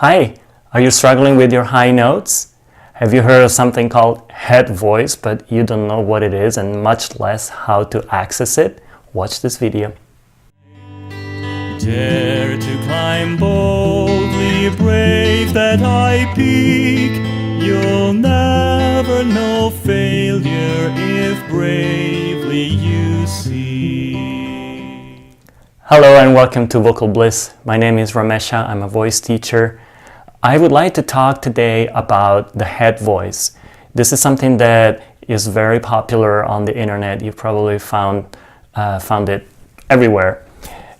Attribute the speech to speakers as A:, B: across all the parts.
A: Hi, are you struggling with your high notes? Have you heard of something called head voice, but you don't know what it is and much less how to access it? Watch this video.
B: Dare to climb boldly, brave that high peak. You'll never know failure if bravely you seek.
A: Hello and welcome to Vocal Bliss. My name is Ramesha. I'm a voice teacher. I would like to talk today about the head voice. This is something that is very popular on the internet. You've probably found it everywhere.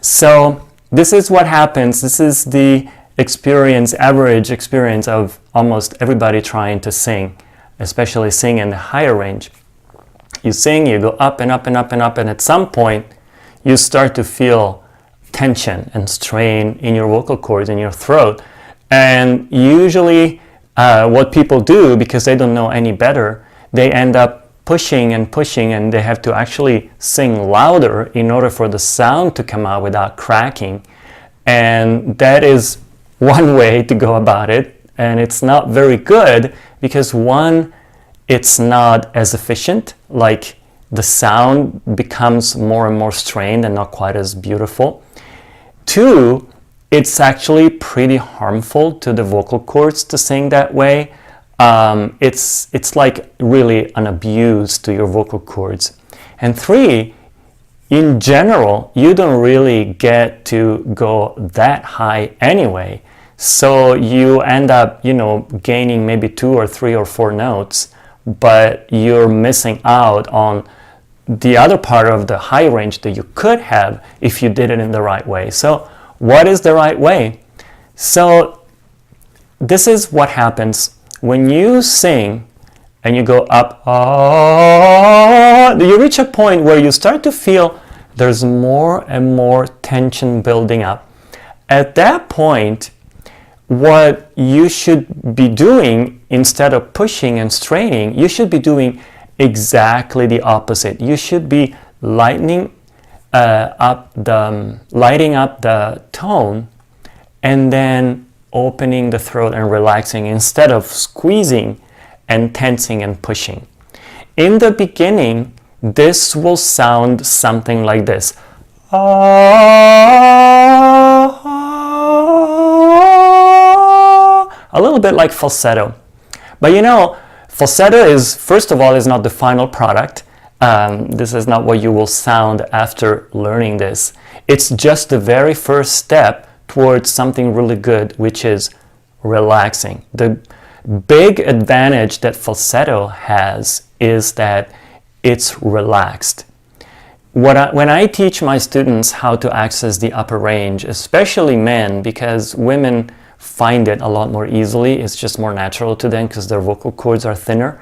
A: So this is what happens. This is the average experience of almost everybody trying to sing, especially sing in the higher range. You sing, you go up and up and up and up, and at some point you start to feel tension and strain in your vocal cords, in your throat. And usually what people do, because they don't know any better, they end up pushing and pushing, and they have to actually sing louder in order for the sound to come out without cracking. And that is one way to go about it, and it's not very good because one, it's not as efficient, like the sound becomes more and more strained and not quite as beautiful. Two, it's actually pretty harmful to the vocal cords to sing that way. It's like really an abuse to your vocal cords. And three, in general, you don't really get to go that high anyway. So you end up, gaining maybe 2 or 3 or 4 notes, but you're missing out on the other part of the high range that you could have if you did it in the right way. So what is the right way? So this is what happens when you sing and you go up, you reach a point where you start to feel there's more and more tension building up. At that point, what you should be doing, instead of pushing and straining, you should be doing exactly the opposite. You should be lighting up the tone and then opening the throat and relaxing instead of squeezing and tensing and pushing. In the beginning, this will sound something like this. A little bit like falsetto. But falsetto is, first of all, is not the final product. This is not what you will sound after learning this. It's just the very first step towards something really good, which is relaxing. The big advantage that falsetto has is that it's relaxed. When I teach my students how to access the upper range, especially men, because women find it a lot more easily, it's just more natural to them because their vocal cords are thinner.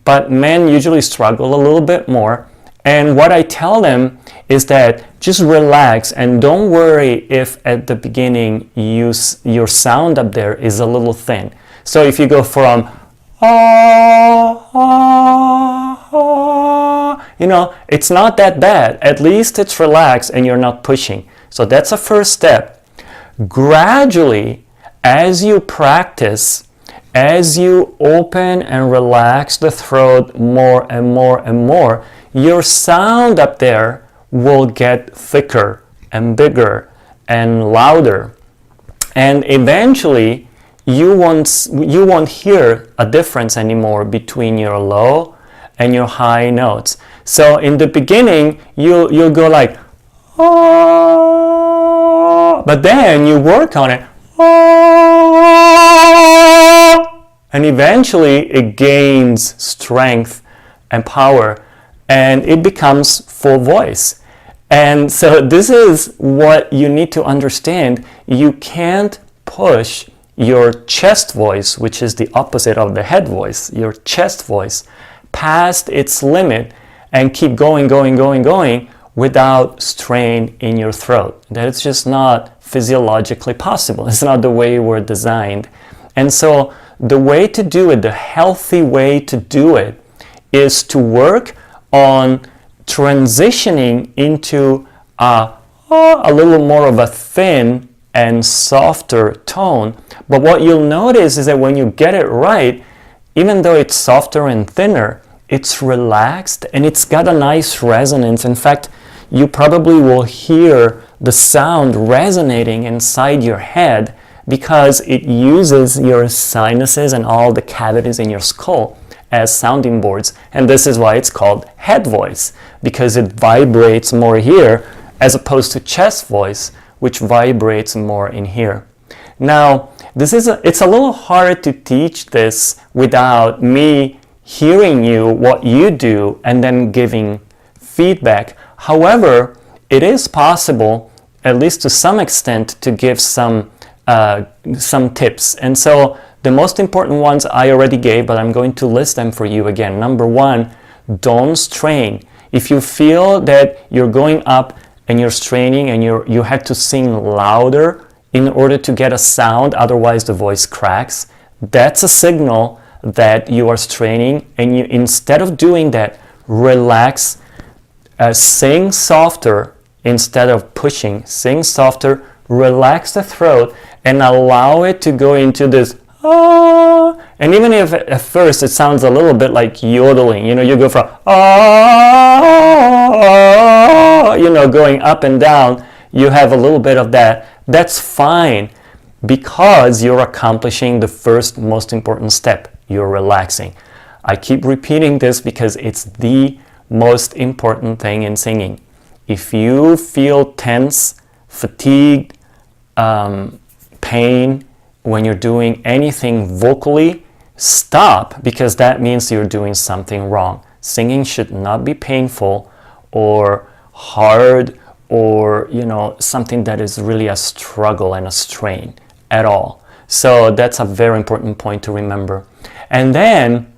A: But men usually struggle a little bit more. And what I tell them is that just relax and don't worry if at the beginning your sound up there is a little thin. So if you go from it's not that bad. At least it's relaxed and you're not pushing. So that's a first step. Gradually, as you practice, as you open and relax the throat more and more and more, your sound up there will get thicker and bigger and louder. And eventually, you won't hear a difference anymore between your low and your high notes. So in the beginning, you'll go like, oh, but then you work on it, and eventually it gains strength and power and it becomes full voice. And so this is what you need to understand. You can't push your chest voice, which is the opposite of the head voice, your chest voice, past its limit and keep going without strain in your throat. That is just not physiologically possible. It's not the way we're designed. And so the way to do it, the healthy way to do it, is to work on transitioning into a little more of a thin and softer tone. But what you'll notice is that when you get it right, even though it's softer and thinner, it's relaxed and it's got a nice resonance. In fact, you probably will hear the sound resonating inside your head because it uses your sinuses and all the cavities in your skull as sounding boards. And this is why it's called head voice, because it vibrates more here as opposed to chest voice, which vibrates more in here. Now, it's a little hard to teach this without me hearing you what you do and then giving feedback. However, it is possible, at least to some extent, to give some tips. And so the most important ones I already gave, but I'm going to list them for you again. Number one, don't strain. If you feel that you're going up and you're straining and you had to sing louder in order to get a sound, otherwise the voice cracks, that's a signal that you are straining. And you, instead of doing that, relax, sing softer instead of pushing. Sing softer, relax the throat, and allow it to go into this ah. And even if at first it sounds a little bit like yodeling, you go from ah, going up and down, you have a little bit of that. That's fine, because you're accomplishing the first most important step. You're relaxing. I keep repeating this because it's the most important thing in singing. If you feel tense, fatigued, pain when you're doing anything vocally, stop, because that means you're doing something wrong. Singing should not be painful or hard or something that is really a struggle and a strain at all. So that's a very important point to remember. And then,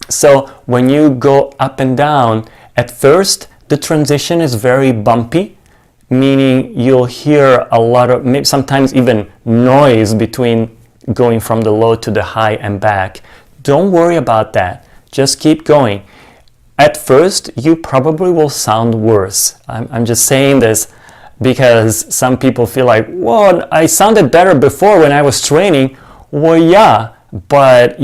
A: so when you go up and down, at first the transition is very bumpy, meaning you'll hear a lot of, maybe sometimes even noise between going from the low to the high and back. Don't worry about that. Just keep going. At first, you probably will sound worse. I'm just saying this because some people feel like, well, I sounded better before when I was training. Well, yeah, but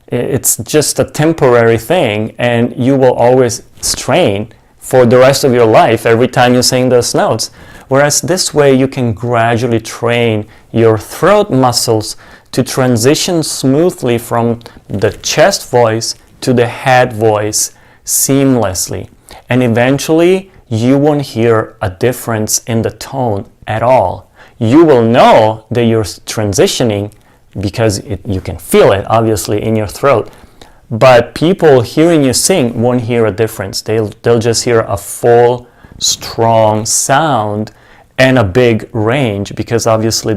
A: it's just a temporary thing, and you will always strain for the rest of your life every time you sing those notes. Whereas this way you can gradually train your throat muscles to transition smoothly from the chest voice to the head voice seamlessly. And eventually you won't hear a difference in the tone at all. You will know that you're transitioning because you can feel it obviously in your throat. But people hearing you sing won't hear a difference. They'll just hear a full, strong sound and a big range, because obviously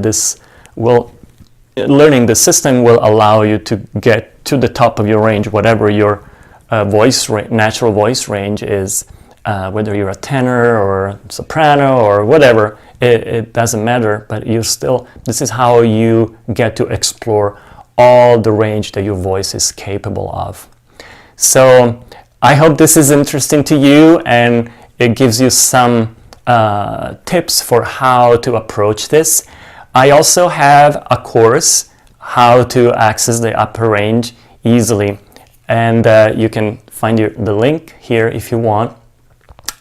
A: learning the system will allow you to get to the top of your range, whatever your natural voice range is, whether you're a tenor or soprano or whatever, it doesn't matter, but this is how you get to explore all the range that your voice is capable of. So I hope this is interesting to you and it gives you some tips for how to approach this. I also have a course, how to access the upper range easily, and you can find the link here if you want.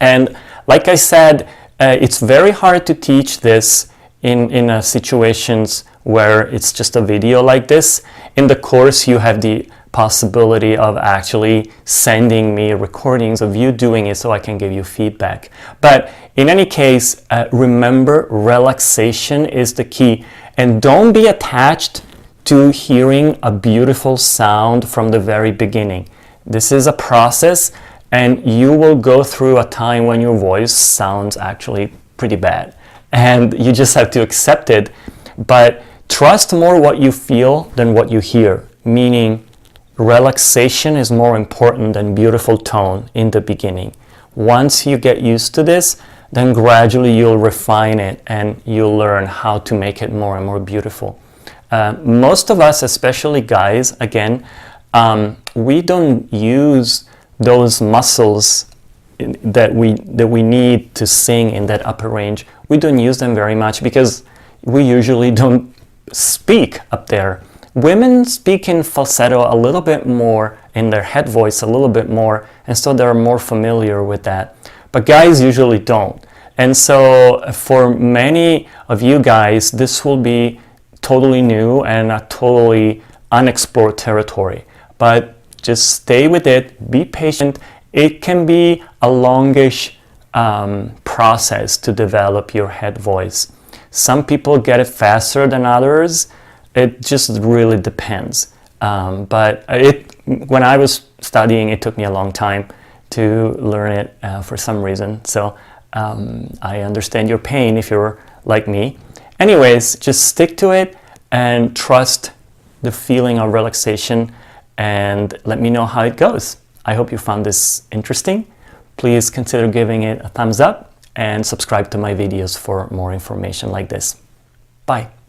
A: And like I said, it's very hard to teach this in situations where it's just a video like this. In the course, you have the possibility of actually sending me recordings of you doing it so I can give you feedback. But in any case, remember, relaxation is the key. And don't be attached to hearing a beautiful sound from the very beginning. This is a process, and you will go through a time when your voice sounds actually pretty bad. And you just have to accept it. But trust more what you feel than what you hear, meaning relaxation is more important than beautiful tone in the beginning. Once you get used to this, then gradually you'll refine it and you'll learn how to make it more and more beautiful. Most of us, especially guys, again, we don't use those muscles that we need to sing in that upper range. We don't use them very much because we usually don't speak up there. Women speak in falsetto a little bit more, in their head voice a little bit more, and so they're more familiar with that. But guys usually don't. And so for many of you guys, this will be totally new and a totally unexplored territory. But just stay with it, be patient. It can be a longish process to develop your head voice. Some people get it faster than others. It just really depends. But when I was studying, it took me a long time to learn it for some reason. So I understand your pain if you're like me. Anyways, just stick to it and trust the feeling of relaxation, and let me know how it goes. I hope you found this interesting. Please consider giving it a thumbs up and subscribe to my videos for more information like this. Bye.